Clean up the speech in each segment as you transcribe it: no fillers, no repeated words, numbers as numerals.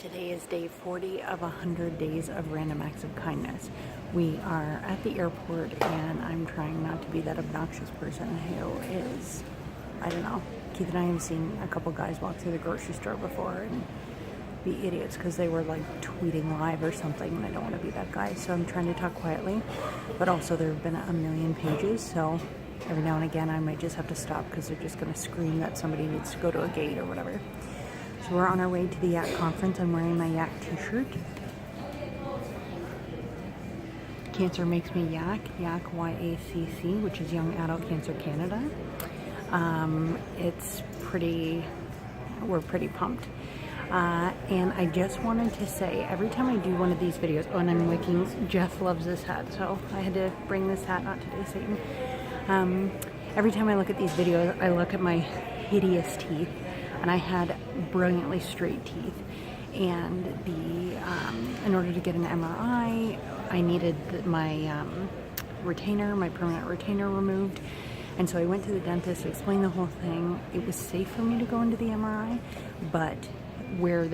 Today is day 40 of 100 days of random acts of kindness. We are at the airport and I'm trying not to be that obnoxious person who is, I don't know. Keith and I have seen a couple guys walk through the grocery store before and be idiots because they were like tweeting live or something, and I don't want to be that guy, so I'm trying to talk quietly. But also there have been a million pages, so every now and again I might just have to stop because they're just going to scream that somebody needs to go to a gate or whatever. So we're on our way to the YAC conference. I'm wearing my YAC t-shirt. Cancer Makes Me YAC, YAC Y-A-C-C, which is Young Adult Cancer Canada. We're pretty pumped. And I just wanted to say, every time I do one of these videos, and I'm waking, Jeff loves this hat, so I had to bring this hat, not today, Satan. Every time I look at these videos, I look at my hideous teeth, and I had brilliantly straight teeth. And in order to get an MRI, I needed my retainer, my permanent retainer removed. And so I went to the dentist, explained the whole thing. It was safe for me to go into the MRI, but where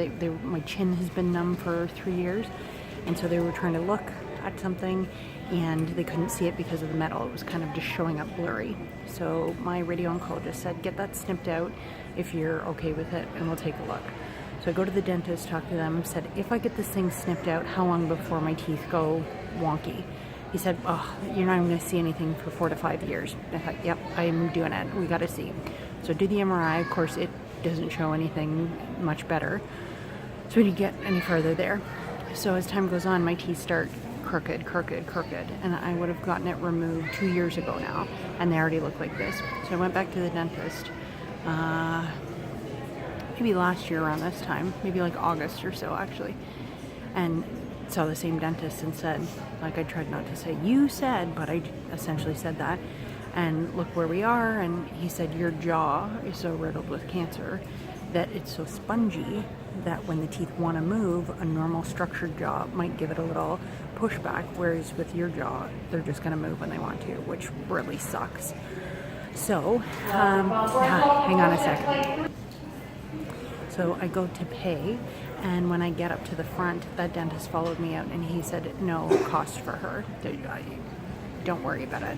my chin has been numb for 3 years, and so they were trying to look at something and they couldn't see it because of the metal. It was kind of just showing up blurry. So my radio oncologist said, get that snipped out if you're okay with it, and we'll take a look. So I go to the dentist, talk to them, said, if I get this thing snipped out, how long before my teeth go wonky? He said, oh, you're not even going to see anything for 4 to 5 years. I thought, yep, I'm doing it. We got to see. So do the MRI. Of course, it doesn't show anything much better. So we didn't get any further there. So as time goes on, my teeth start crooked, and I would have gotten it removed 2 years ago now, and they already look like this. So I went back to the dentist, maybe last year around this time, maybe like August or so actually, and saw the same dentist and said, like I tried not to say you said, but I essentially said that, and look where we are. And he said, your jaw is so riddled with cancer that it's so spongy that when the teeth want to move, a normal structured jaw might give it a little pushback, whereas with your jaw, they're just going to move when they want to, which really sucks. So, hang on a second. So I go to pay, and when I get up to the front, that dentist followed me out, and he said, no cost for her. Don't worry about it.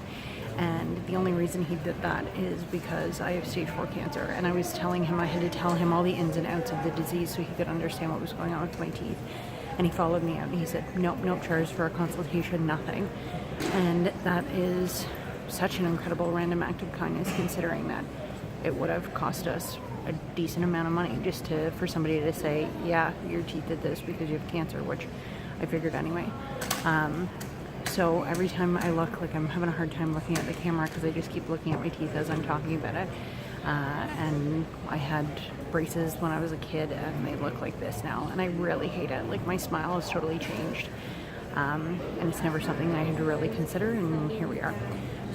And the only reason he did that is because I have stage 4 cancer, and I was telling him, I had to tell him all the ins and outs of the disease so he could understand what was going on with my teeth. And he followed me out, and he said, nope, no charge for a consultation, nothing. And that is such an incredible random act of kindness, considering that it would have cost us a decent amount of money just for somebody to say, yeah, your teeth did this because you have cancer, which I figured anyway. So every time I look, like I'm having a hard time looking at the camera because I just keep looking at my teeth as I'm talking about it. And I had braces when I was a kid, and they look like this now, and I really hate it. Like, my smile has totally changed, and it's never something I had to really consider, and here we are.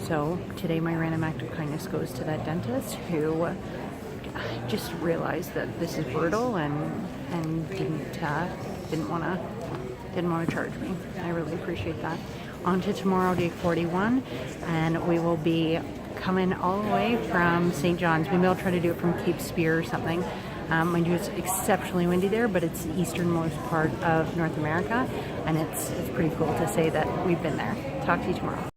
So today my random act of kindness goes to that dentist who just realized that this is brutal and didn't want to charge me. I really appreciate that. On to tomorrow, day 41, and we will be coming all the way from St. John's. Maybe I'll try to do it from Cape Spear or something. Mind you, it's exceptionally windy there, but it's the easternmost part of North America, and it's pretty cool to say that we've been there. Talk to you tomorrow.